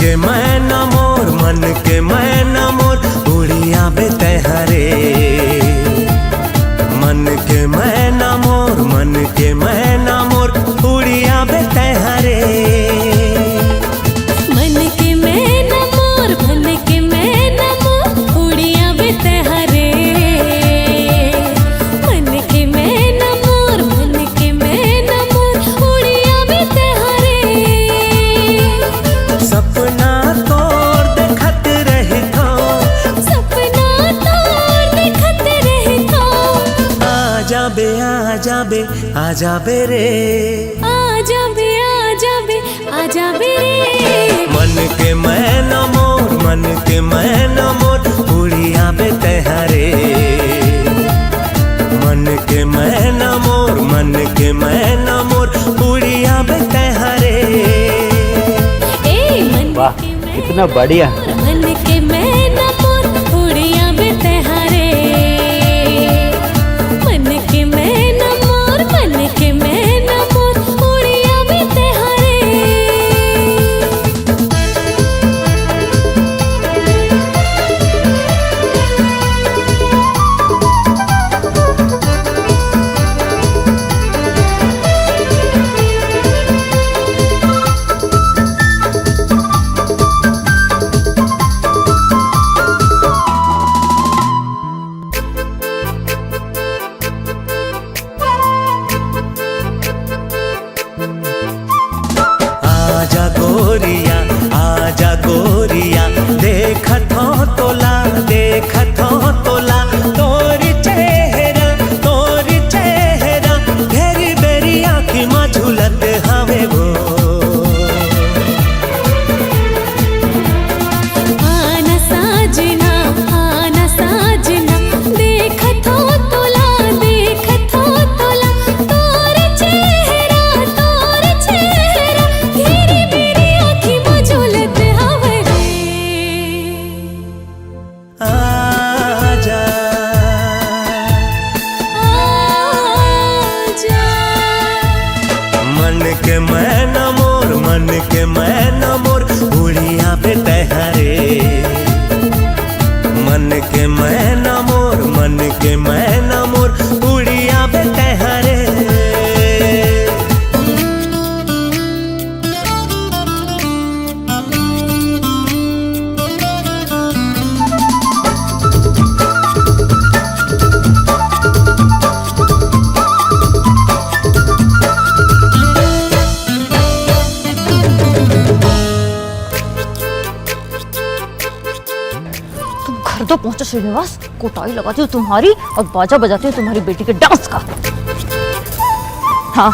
के मैना मोर मन के मैना मोर उड़िया बेते हरे। मन के मैना मोर मन के मैना मोर उड़िया बेते हरे। मन के मैना मोर मन के मैना मोर उड़िया बेते हरे। मन के मैना मोर मन के मैना मोर उड़िया बेते हरे। सपना तोर देखत रही थो, सपना तोर देखत रही थो। आजा बे आजा बे आजा बे रे, आजा बे आजा बे आजा बे रे। मन के मैना मोर मन के मैना मोर उड़िया बेते हरे। मन के मैना मोर मन के मैना मोर उड़िया बेते हरे। वाह कितना बढ़िया। मन के मैना मोर उड़िया बेते हरे। मन के मैना मोर मन के मैना मोर उड़िया बेते हरे। आजा गोरिया आजा गोरिया देखत हो तोला देखत हो तोला। तोरी चेहरा घेरी बेरी आँखी में झूलत हवे वो। आना साजना देखत हो तोला देखत हो तोला। तोर चेहरा घेरी बेरी आँखी में झूलत हवे रे। आजा आजा मन के मैना मोर मन के मैना मोर उड़िया बेटे हरे। मन के मैना मोर मन के मैना मोर उड़िया बेटे हरे। घर तो पहुंचो श्रीनिवास, कोटाई लगाती हूँ तुम्हारी और बाजा बजाती हूँ तुम्हारी बेटी के डांस का। हाँ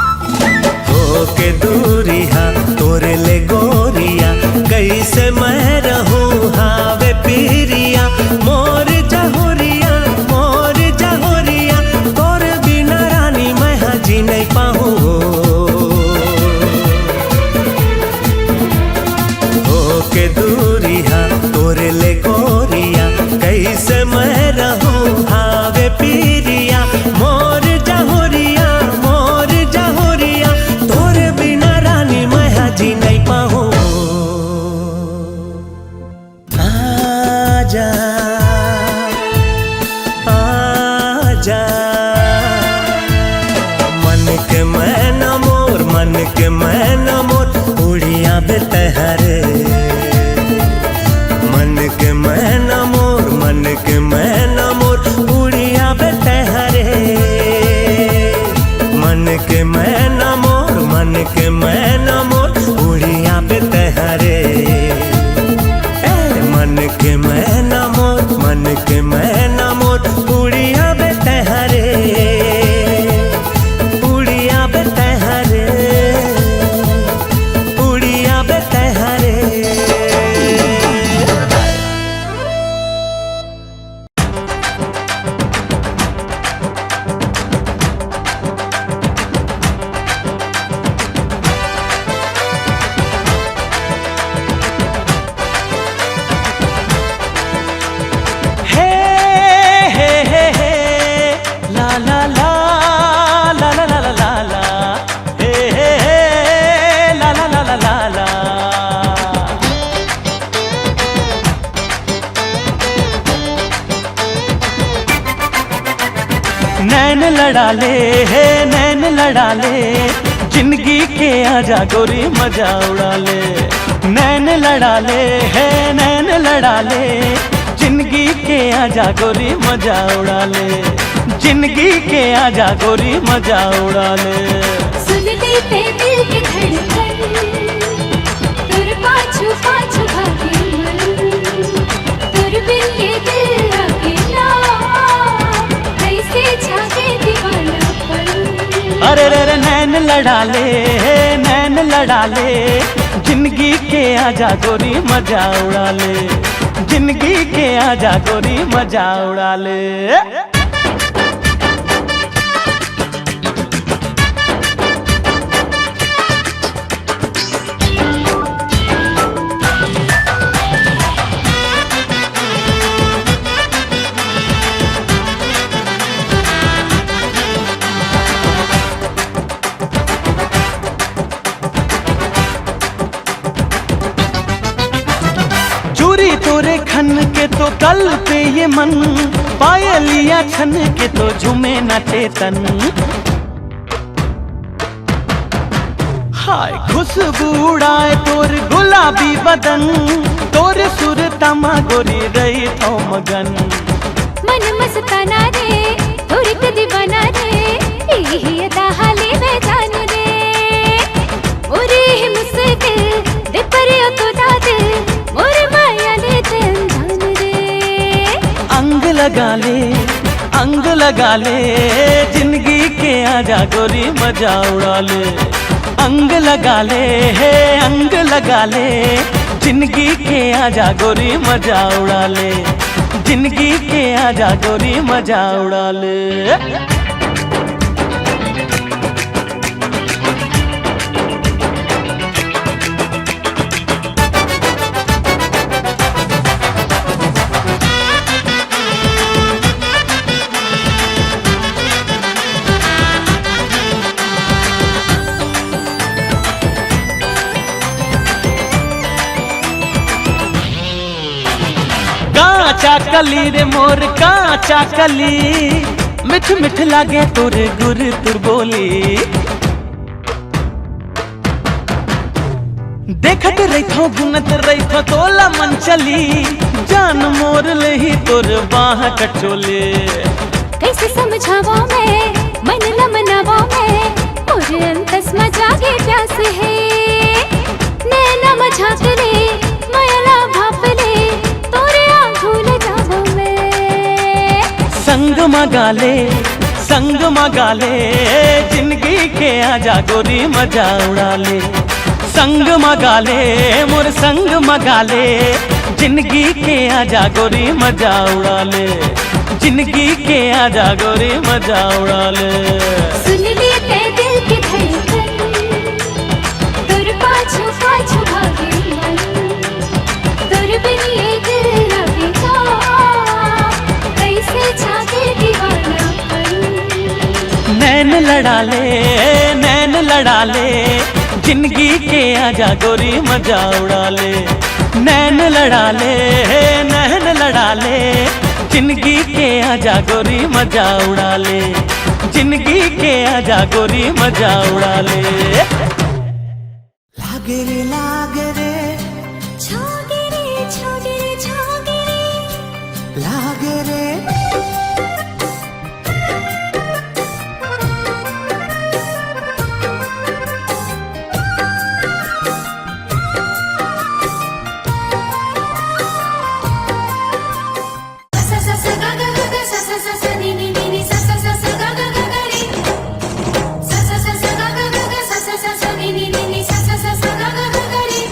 होके दूरिया तोरे ले गोरिया कैसे मैं रहूं हावे पीरिया। मोर जहोरिया तोरे बिना रानी मैं जी नहीं पाऊँ। होके दूरिया तोरे ले गोरिया कैसे मैं रहूं हावे पीरिया। मोर जहोरिया तोरे बिना रानी मैं जी नहीं पाऊँ। आजा आजा मन के मैना मोर मन के मैना मोर उड़िया बेते हरे। मन के मैना मोर मन के मैना मोर उड़िया बेटे हरे। मन के मैना मोर मन के मैना मोर उड़िया बेटे हरे। मन के मैना मोर मन के मैना मोर उड़िया बेटे हरे। उड़िया बेटे हरे लड़ा ले है नैन लड़ा ले, जिंदगी के आजा गोरी मजा उड़ा ले। नैन लड़ा ले है नैन लड़ा ले, जिंदगी के आजा गोरी मजा उड़ा ले। जिंदगी के आजा गोरी मजा उड़ा ले। सुन लेते दिल के धड़कन, तुर पाछू पाछू भागे मन, तुर बिन ये दिल अकेला, कैसे जागे दीवानापन। अरे रे रे नैन लड़ा ले नैन लड़ा ले, जिंदगी के आजा गोरी मजा उड़ा ले। जिंदगी के आजा गोरी मजा उड़ा ले। चूरी तोरे खन के तो कल पे ये मन, पायलिया छन के तो झूमे नाचे तन। हाय खुशबू उड़ाए तोर गुलाबी बदन, तोर सुर तमा गोरी रही तो मगन। मन मस्ताना रे थोड़ी क दीवाना रे, यही अदा हाले में जानू रे। मोरे ही मुस्किल दे पर तो दाद, मोरे माया ले चंदन रे। अंग लगा ले अंग लगा ले, जिंदगी के आजा गोरी मजा उड़ा ले। अंग लगा ले है अंग लगा ले, जिंदगी के आजा गोरी मजा उड़ा ले। जिंदगी के आजा गोरी मजा उड़ा ले। काचा कली रे मोर काचा कली, मिठ मिठ लागे तोर गुर तुर बोली। देखत रही थो गुनत रही थो तोला मन चली, जान मोर लही तोर बाह कचोले। कैसे समझावा मैं मन न मनावा मैं, मोर अंतस में जागे प्यास है। नैना मझाक ले माया भाप ले, तोरे आँखों ले जावा मैं। संग मगा ले, जिंदगी के आजा गोरी मजा उड़ा ले। संग मगा ले मोर संग मगा ले, जिंदगी के आजा गोरी मजा उड़ा ले। जिंदगी के आजा गोरी मजा उड़ा ले। सुन लेते दिल की धड़कन, तुर पाछू पाछू भागे मन, तुर बिन ये दिल लगेगा, कैसे जागे दीवानापन। नैन लड़ा ले नैन लड़ा ले, जिंदगी के आजा गोरी मजा उड़ा ले। नैन लड़ा ले नैन लड़ा ले, जिंदगी के आजा गोरी मजा उड़ा ले। जिंदगी के आजा गोरी मजा उड़ा ले। लागे रे छोगे रे छोगे रे छोगे रे, लागे रे सा सा सा गा गा गा सा सा सा सा नी नी नी सा सा सा सा गा गा गा रे, सा सा सा सा गा गा गा सा सा सा सा नी नी नी सा सा सा सा गा गा गा रे।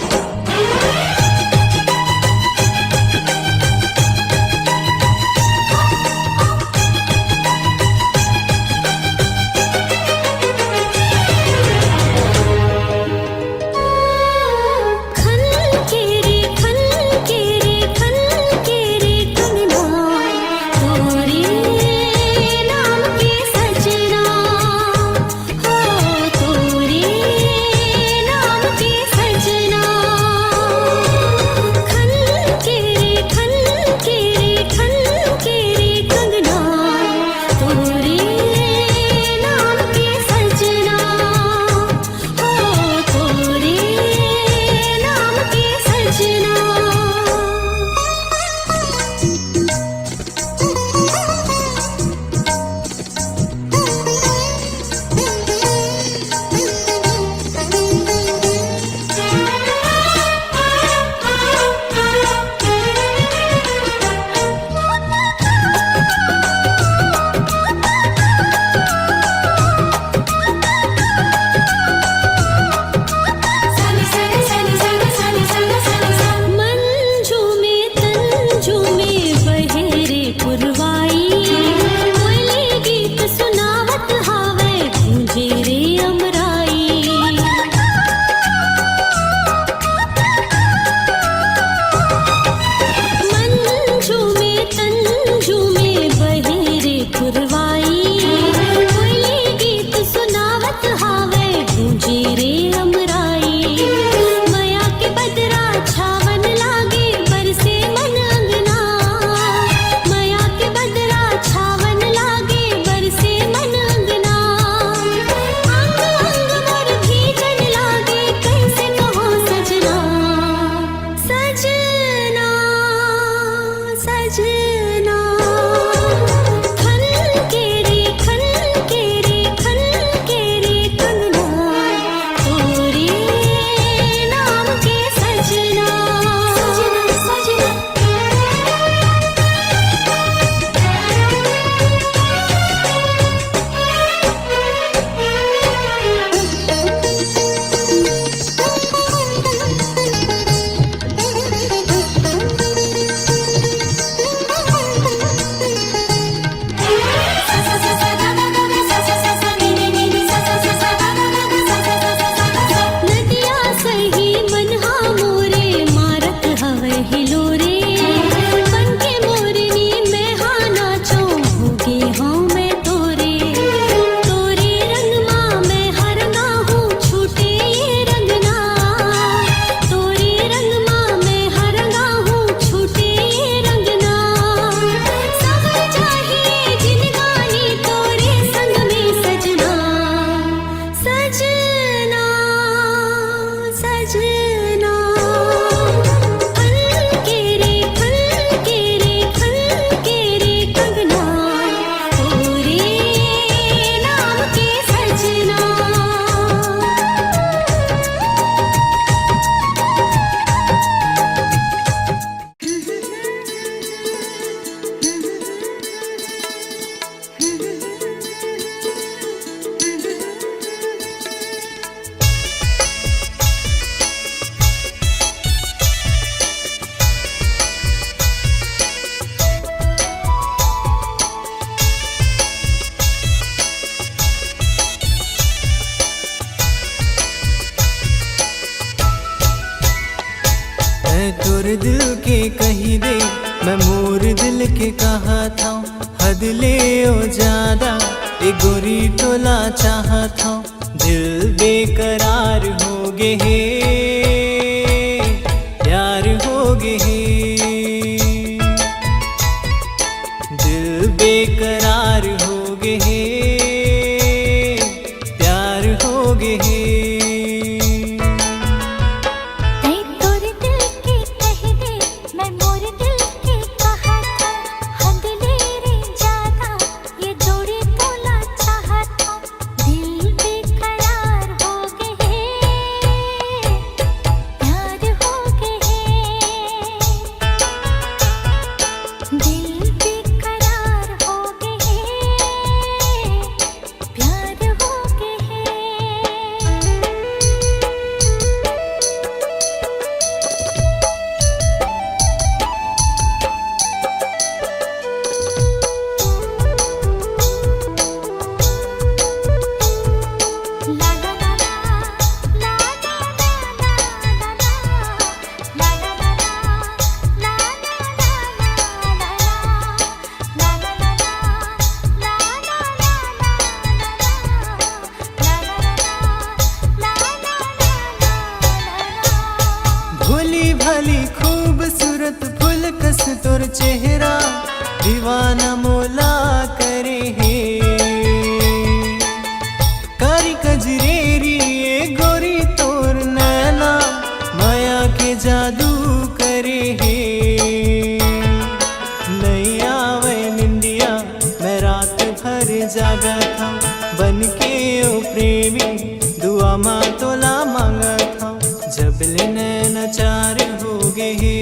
मोर दिल के कही दे, मैं मोर दिल के कहा था। हद ले ओ ज्यादा ए गोरी टोला चाहत हूँ। दिल बेकरार हो गे हे, प्यार हो गे हे। दिल बेकरार हो गे हे, प्यार हो गे हे। भली खूबसूरत फूल कस तोर चेहरा दीवाना मोला करे हे। कारी कजरेरी गोरी तोर नैना माया के जादू करे हे। नहीं आवे निंदिया मैं रात भर जागा था, बन के ओ प्रेमी दुआ माँ तोला मांगा था। जब ले नैना चार हो गे हे,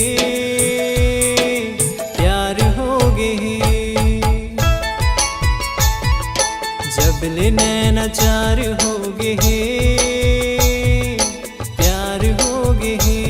प्यार हो गे हे। जब ले नैना चार हो गे हे, प्यार हो गे हे।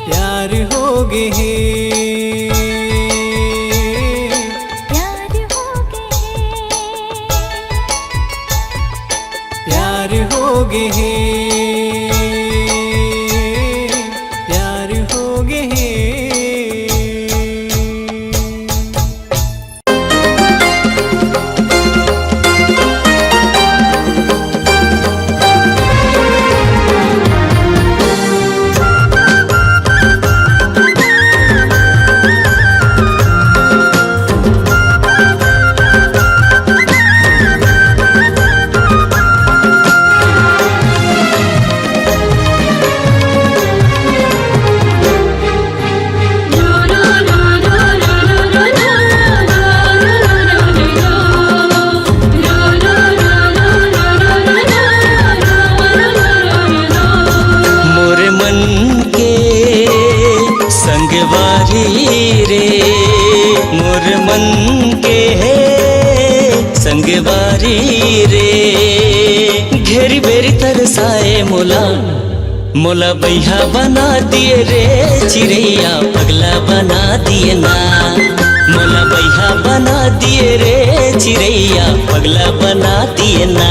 प्यार हो गे हे, प्यार हो गे हे, प्यार हो गे हे, प्यार हो गे हे। संगवारी रे घेरी बेरी तरसाए मोला मोला बैहा बना दिए रे चिड़ैया पगला बना दिए ना मोला बैहा बना दिए रे चिड़ैया पगला बना दिए ना।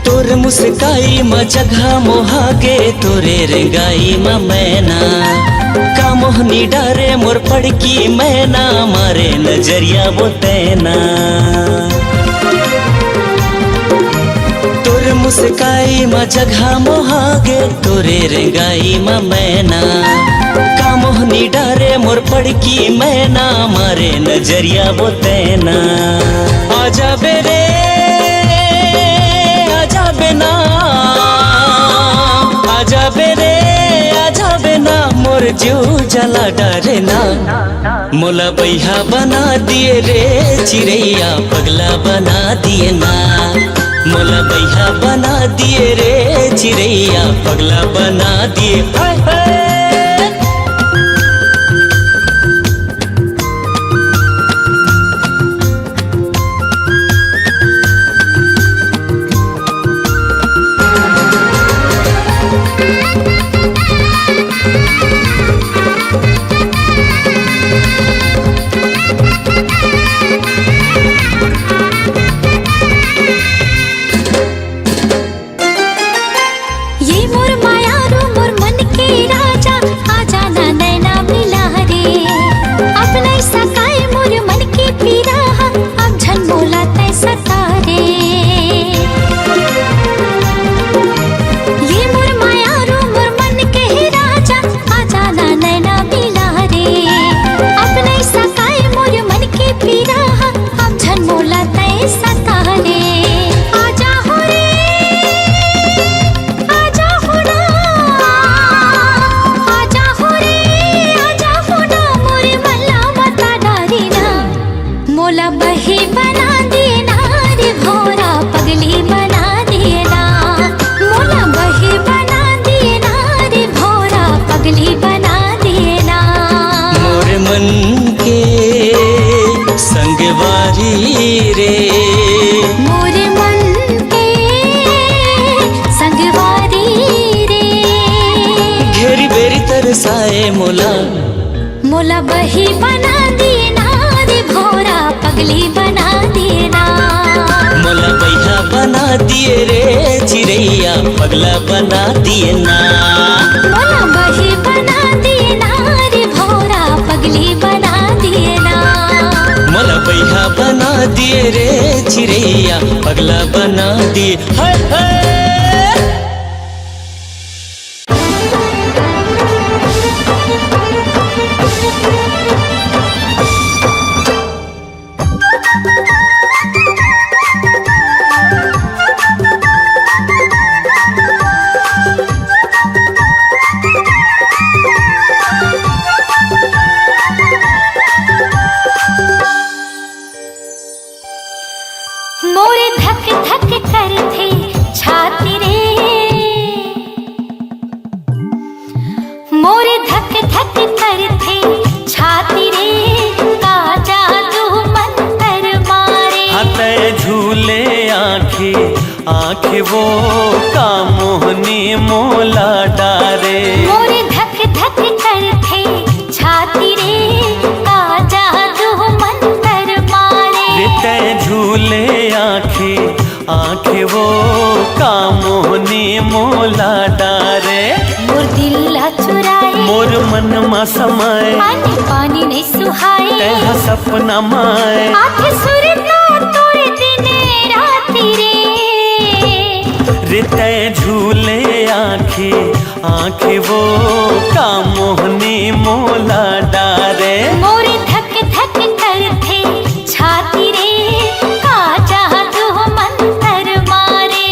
तोर मुस्काई म जगह मोहागे तोरे रेंगाई म मैना का मोहनी डारे मोर पड़की मैना मारे नजरिया वो तैना तोर मुस्काई म जगह मोहागे तोरे रेंगाई म मैना का मोहनी डारे मोर पड़की मैना मारे नजरिया वो तैना आजा बेरे आजा बेरे आजा बेना मोर जो जला डरे ना मोला बैहा बना दिए रे चिड़ैया पगला बना दिए ना मोला बैहा बना दिए रे चिड़ैया पगला बना दिए हाय हाय। मोला बही बना दिए ना रे भोरा पगली बना दिए ना मोला बैहा बना दिए रे चिड़ैया पगला बना दिए ना मोला बही बना दिए ना रे भोरा पगली बना दिए ना मोला बैहा बना दिए रे चिड़ैया पगला बना दिए हाय हाय। मोरे धक धक करथे छाती रे, मोरे धक धक करथे छाती रे, का जादू मंतर मारे। हते झूले आँखें आँखें वो का मोहनी मोला डारे। मोरे धक धक करथे छाती रे, का जादू मंतर मारे। ते झूले आँखें आँखें वो का मोहनी मोला डारे। मोर दिल चुराए मोर मन मा समाए, पानी पानी नहीं सुहाए। तेहा सपना माए आँखें सुरता तोरे दिने राती रे। रिते झूले आँखें आँखें वो का मोहनी मोला डारे। मोरे धक धक करथे छाती रे, का जादू मंतर मारे।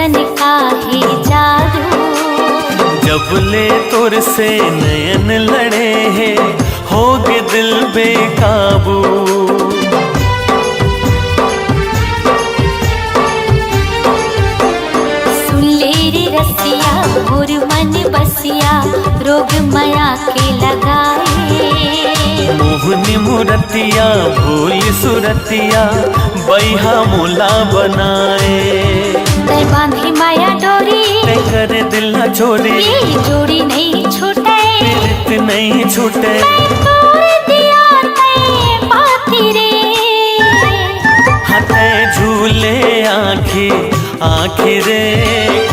ऐसन काहे जादू। जब ले तुर से नयन लड़े हैं होगे दिल बेकाबू। सुन ले रे रसिया मोर मन बसिया रोग माया के लगाए। मोहनी मुरतिया भूल सुरतिया बैहा मोला बनाए। तै बांधी माया डोरी तै करे दिल न छोड़ी ये जोड़ी नहीं छूटे। प्रीत नहीं छूटे। मैं तोड़ दिया तै पाती रे। हाथे झूले आँखी आँखी रे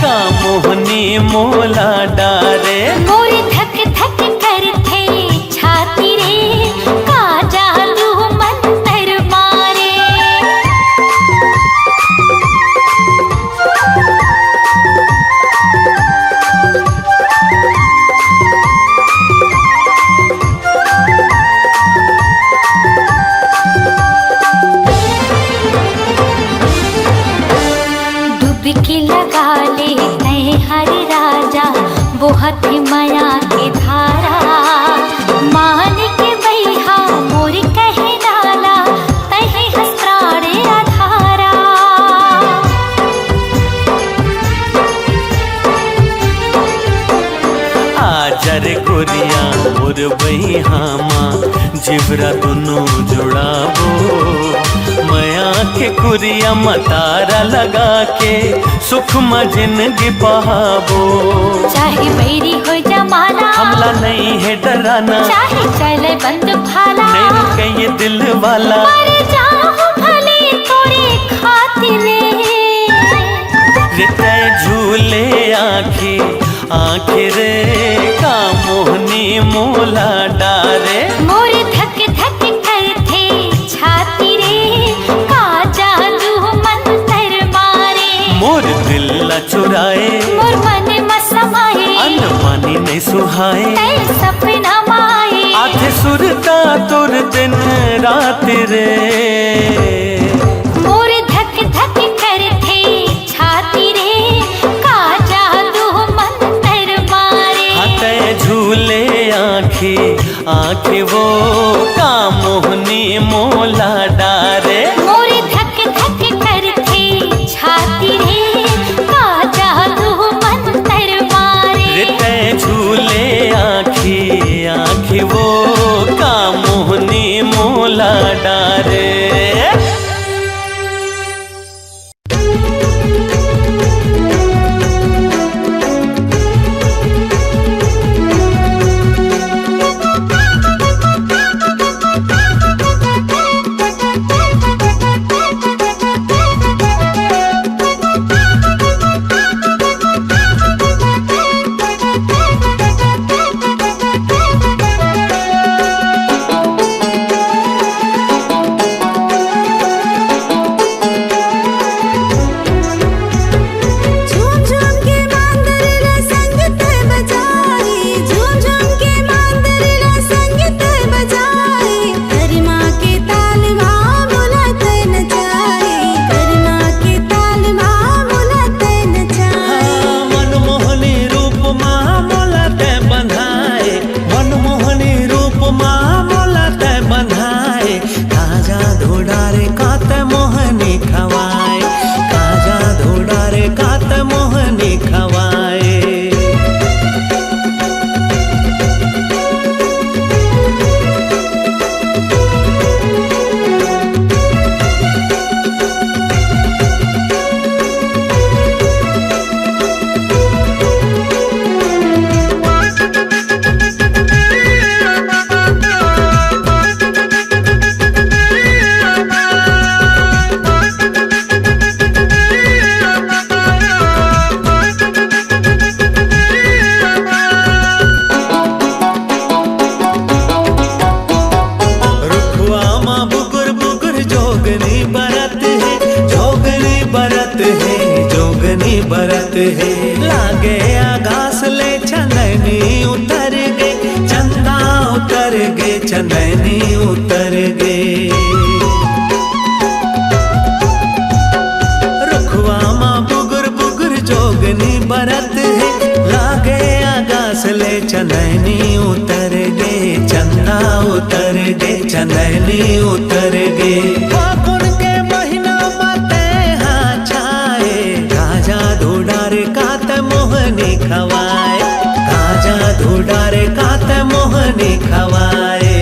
का मोहनी मोला डारे। मोर धक धक करते छाती रे का जादू मंतर मारे। डुबकी लगा ले तै हर राजा बहुत माया के धारा। मान के बैहा मोर कहे डाला तहे हस्त्राणे अधारा। आजर गोरिया मोर बहिहामा जिबरा दोनों जुड़ाबो। मया के कुरिया मतारा लगा के सुख में जिंदगी बहाबो। चाहे बैरी हो जमाना हमला नहीं है डराना। चाहे चले बंद भाला नहीं रुके ये दिल वाला। मर जाऊं भले तोरे खातिर रे तै झूले आँखी आँखी रे का मोहनी मोला डारे। मोर धक धक करते छाती रे का जादू मंतर मारे। मोर दिल न चुराए मोर मन मसमाए अन्न पानी नहीं सुहाए। तै सपना माए आधे सुरता तुर दिन रात रे। मोर धक धक करते छाती रे का जादू मंतर मारे। हाथे झूले आँखी आँखी वो का मोहनी मोला डारे। मोर धक धक करते छाती रे का जादू मंतर मारे। रे तै झूले आँखी आँखी वो का मोहनी मोला डारे। बरत है लागे आगास ले चंदनी उतर गे चंदा उतर गे चंदनी उतर गे रुखवा माँ बुगर बुगर उतर गे। फागुन के महीना माते हाँ छाए, गाजा धुडार कात मोहनी खवाए, गाजा धुडार कात मोहनी खवाए।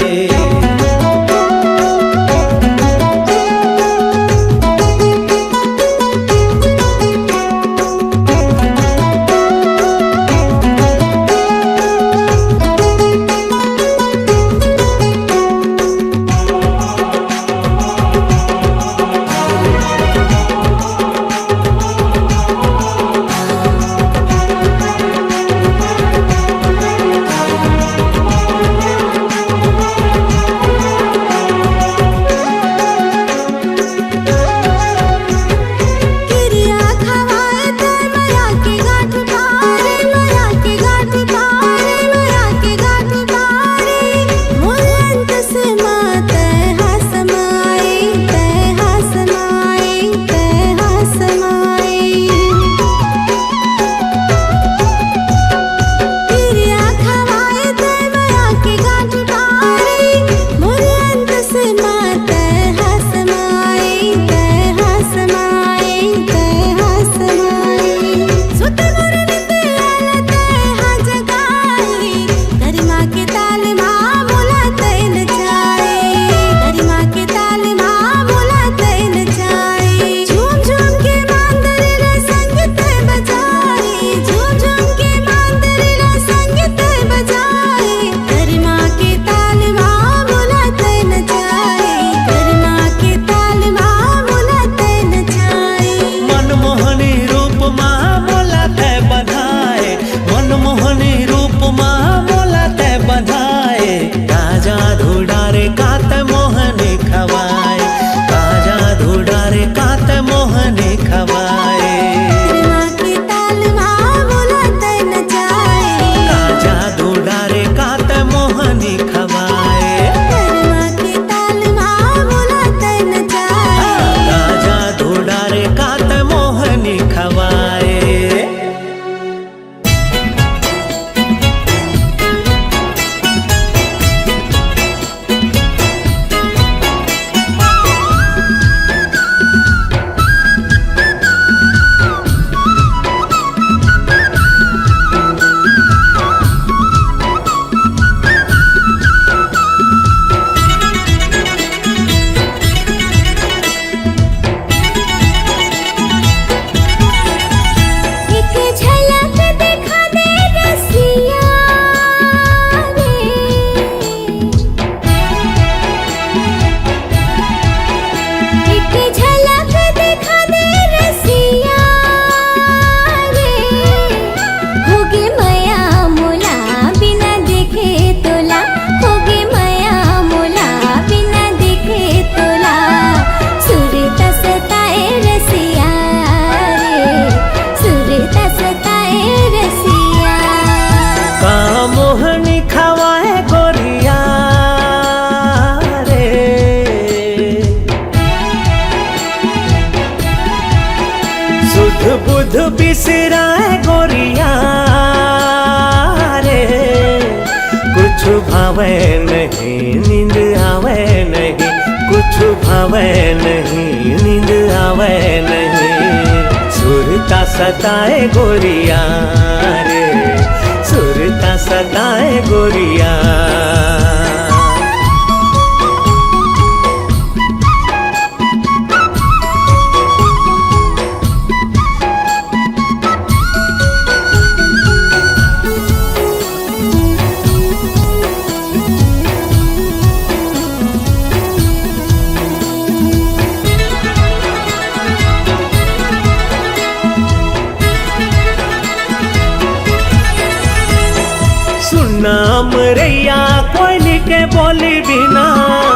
बुध बिसराए गोरिया रे, कुछ भावे नहीं नींद आवे नहीं, कुछ भावे नहीं नींद आवे नहीं। सुरता सताए गोरिया रे, सुरता सताए गोरिया। नाम रैया कोयली के बोली बिना,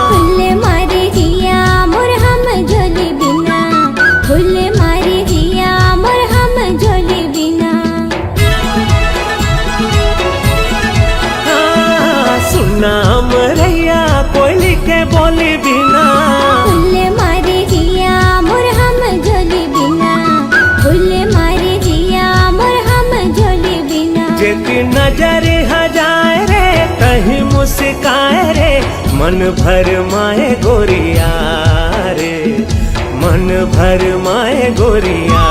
फुल मारी हिया मोर हम झोली बिना, फुल मारी हिया मोर हम झोली बिना। सुनाम रैया कोयली के बोली बिना, फुल मारी हिया मोर हम झोली बिना, फुल मारी हिया मोर हम झोली बिना। जेती नजर हजाए रे कहीं मुस्काए रे, मन भर माए गोरिया रे, मन भर माए गोरिया।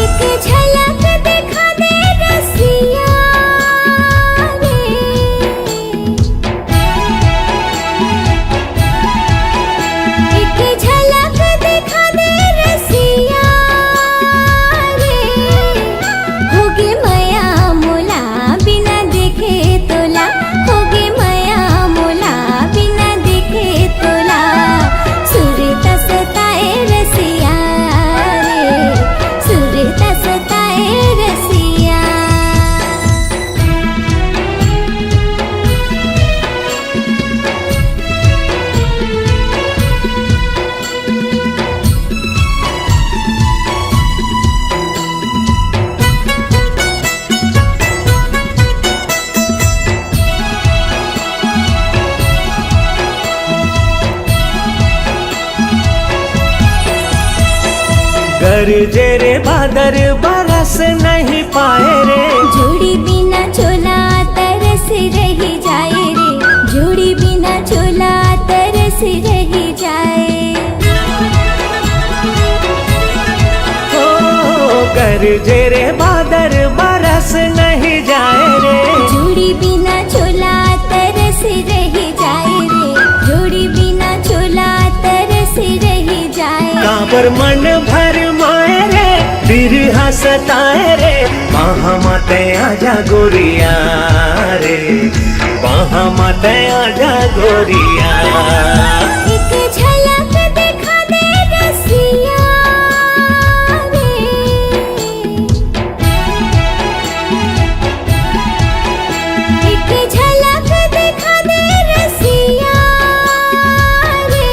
एक झलक दिखा दे रसिया रे, एक झलक दिखा दे रसिया रे, होगे मया मोला बिना देखे तोला, होगे मया मोला बिना देखे तोला, सुरता सताए रसिया रे, सुरता सताए रसिया। गरजे रे बादर बरस नहीं पाए रे, जोड़ी बिना चोला तरस रही जाए रे, जोड़ी बिना चोला तरस रही जाए। ओ गरजे रे बादर बरस नहीं जाए रे, जोड़ी बिना चोला तरस रही जाए रे, जोड़ी बिना चोला तरस रही जाए। काबर मन भर माए रे, बिरहा सताए रे, वहाँ माते आजा गोरिया रे, वहाँ माते आजा गोरिया। एक झलक दिखा दे रसिया रे, एक झलक दिखा दे रसिया रे,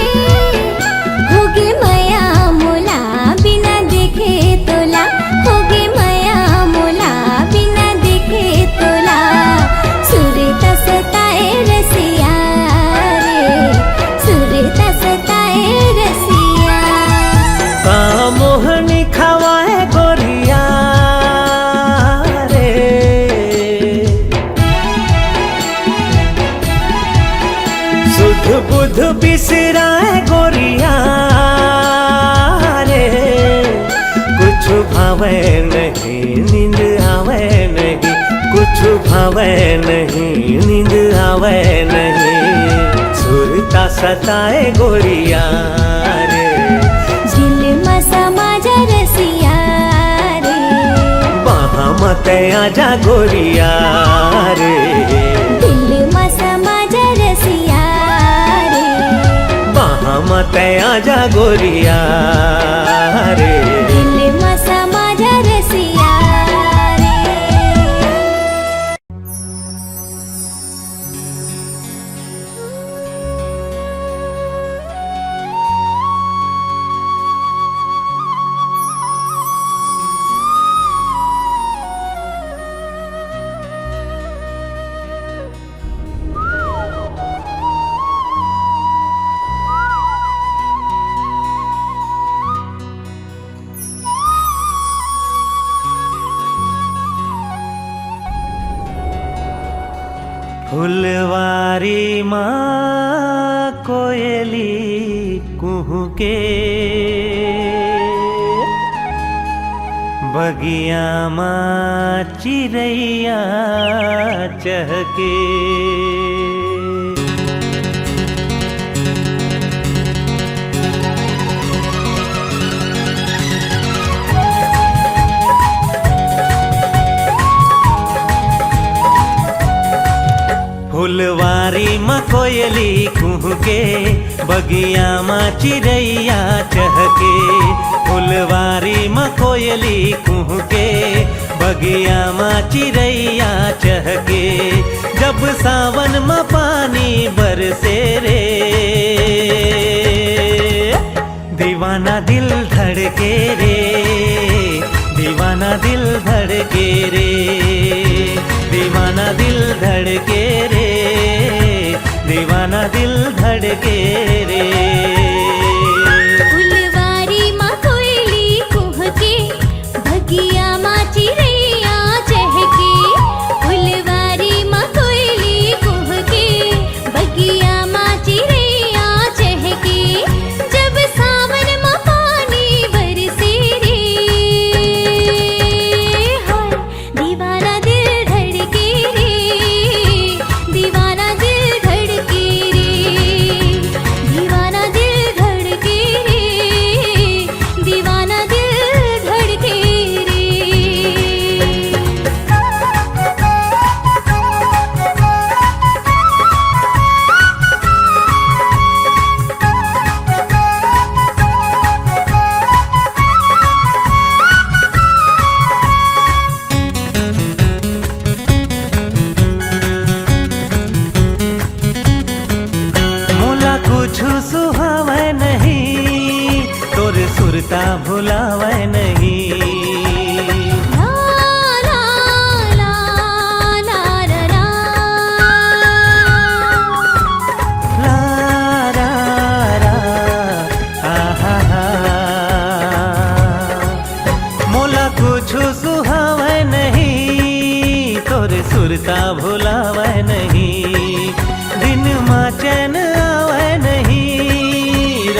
होगे मया मोला बिना देखे तोला, होगे मया मोला बिना देखे तोला, सुरता सताए रसिया रे, सुरता सताए रसिया। का मोहनी खवाए गोरिया रे, सुध बुध बिसराए गोरिया रे, कुछ भावे नहीं नींद आवे नहीं, कुछ भावे नहीं नींद आवे नहीं, सुरता सताए गोरिया रे, दिल में समा जा रसिया रे, वहाँ मत आजा गोरिया रे, दिल में समा जा रसिया रे, वहाँ मत आजा गोरिया रे। दिल में समा जा रसिया रे। फुलवारी माँ कोयली कुहू के, बगिया माँ चिड़ैया चहके, फुलवारी माँ कोयली कुहू के, बगिया माँ चिड़ैया चहके, फुलवारी माँ कोयली कुहू के, बगिया माँ चिड़ैया चहके, जब सावन माँ पानी बरसे रे, दीवाना दिल धड़के रे, दीवाना दिल धड़के रे, दीवाना दिल धड़के रे, दीवाना दिल धड़के रे। फुलवारी माँ कोयली कुह के, बगिया माँ चिड़ैया चहके, फुलवारी माँ कोयली कुह के, बगिया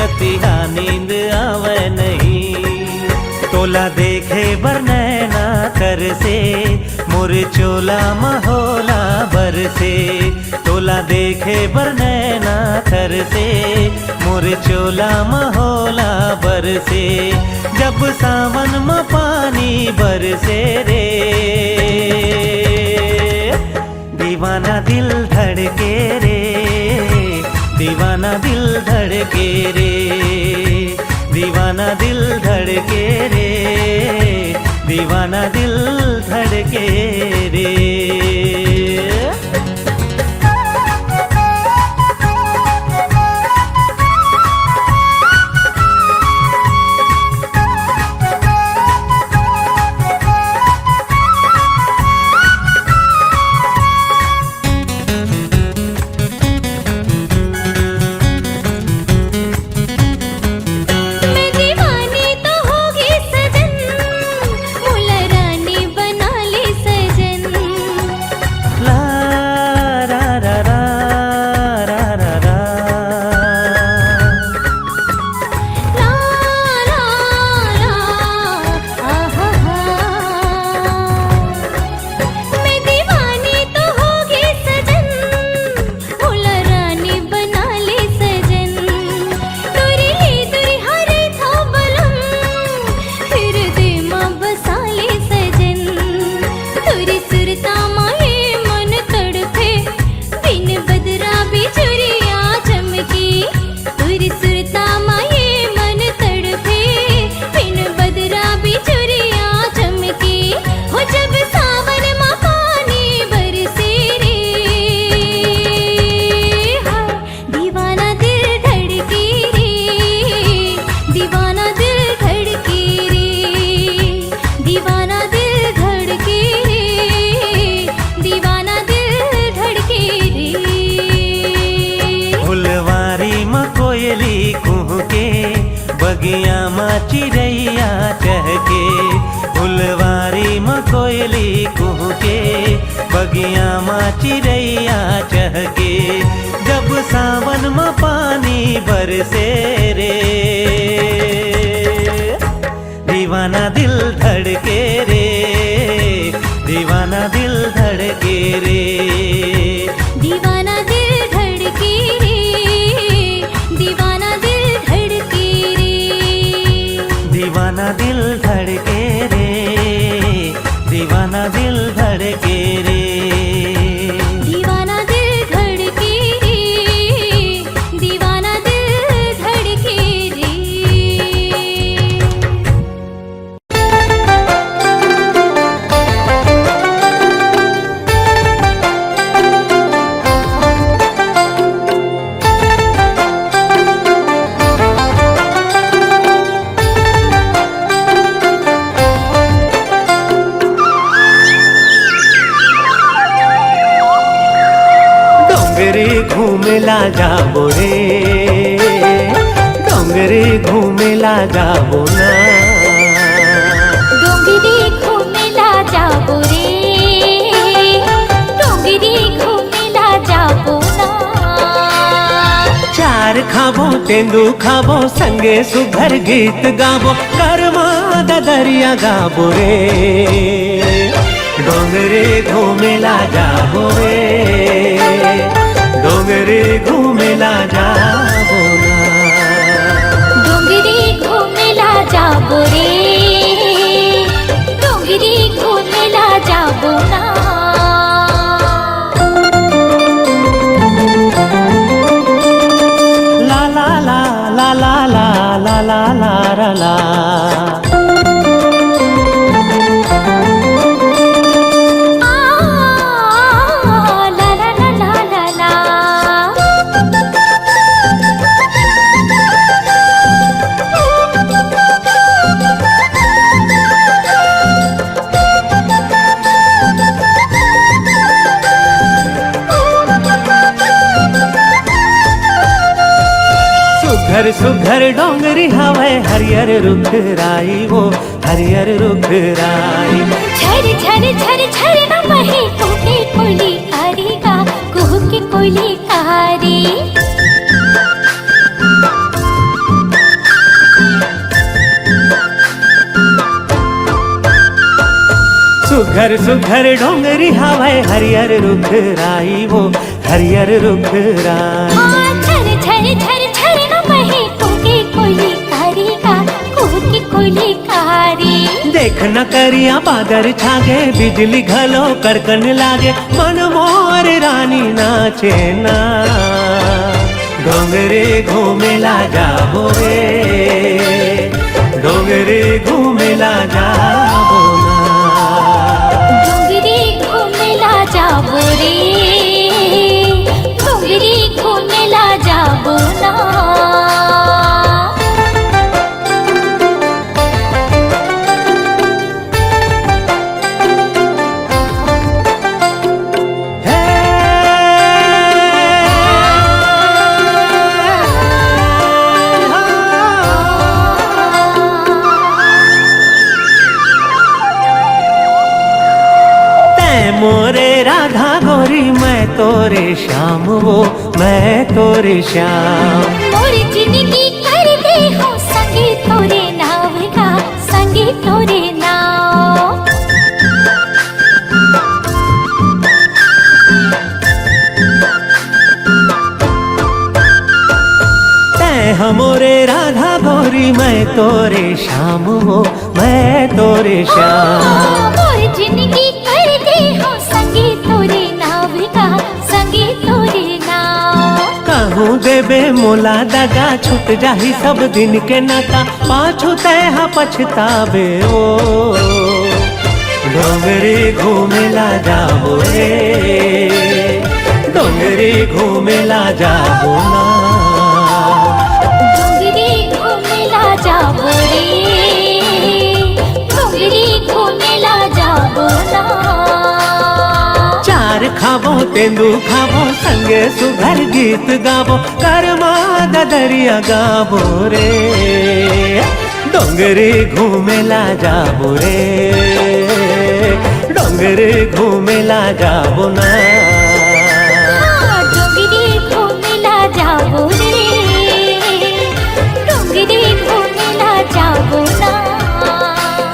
रतिया नींद आवे नहीं। तोला देखे बर नैना कर से मोर चोला महोला बर से। तोला देखे बर नैना कर से मोर चोला महोला बर से। जब सावन में पानी बरसे रे दीवाना दिल धड़के रे। दीवाना दिल धड़के रे। दीवाना दिल धड़के रे। दीवाना दिल धड़के रे। बगिया माँ चिड़ैया चहके। फुलवारी में कोयली कुहके बगिया माँ चिड़ैया चहके। जब सावन में पानी बरसे रे दीवाना दिल धड़के रे। दीवाना दिल धड़के रे। दीवाना दिल धड़के रे। दीवाना दिल धड़के रे। दीवाना दिल धड़के रे। दीवाना दिल धड़के रे। दीवाना दिल धड़के रे। दीवाना दिल धड़के रे। घूमेला जाबो रे डोंगरे घूमेला जाबो ना। डोंगरी घूमेला जाबो रे। डोंगरी घूमेला जाबो ना। चार खाबो तेंदू खाबो संगे सुघर गीत गाबो कर्मा दरिया गाबो रे। डोंगरे घूमेला जाबो रे। डोंगरे घूमेला जाबो ना। डोंगरी घूमेला जाबो रे। डोंगरी घूमेला जाबो ना। ला ला ला ला ला ला ला ला ला ला। सुघर सुघर डोंगरी हवे हरियर रुख राई वो हरियर रुख राई। झर झर झर झर न बहे कुहके कोयली कारी गा कुहके कोयली कारी। सुघर सुघर डोंगरी हवे हरियर रुख राई वो हरियर रुख राई। हाँ झर झर झर झर न बहे कूके कोयली कारी का कूके कोयली कारी। देख न करिया बादर छागे बिजली घलो कड़कन लागे मन मोर रानी नाचे ना। डोंगरे घूमेला जाबो रे डोंगरे घूमेला जाबो ना। डोंगरी घूमेला जाबो रे डोंगरी घूमेला जाबो ना। मोरे राधा गोरी मैं तोरे श्याम वो मैं तोरे श्याम। मोरी जिंदगी कर दे हो संगे तोरे नाव का संगे तोरे नाव। तै हमोरे राधा गोरी मैं तोरे श्याम वो मैं तोरे श्याम। मोरी जिंदगी कर दे हो संगे तोरे नाव का संगे तोरे नाव। कहूँ देबे मोला दगा छूट जाही सब दिन के नाता पाछू तैहा पछताबे ओ। डोंगरे घूमेला जाबो रे डोंगरे घूमेला जाबो ना। डोंगरी घूमेला जाबो रे डोंगरी घूमेला जाबो ना। चार खाबो तेंदू खाबो संगे सुघर गीत गाबो करमा दरिया गाबो रे। डोंगरे घूमेला जाबो रे डोंगरे घूमेला जाबो ना। हाँ, डोंगरी घूमेला जाबो रे डोंगरी घूमेला जाबो ना।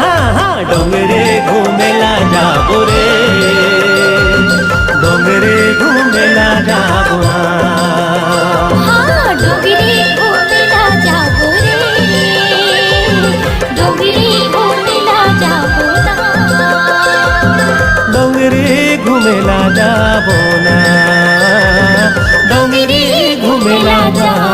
हाँ हाँ डोंगरे घूमेला जाबो रे डोंगरे घूमेला जाबो ना। हाँ डोंगरी घूमेला जाबो रे डोंगरी घूमेला जाबो ना। डोंगरे घूमेला जाबो ना डोंगरे घूमेला जाबो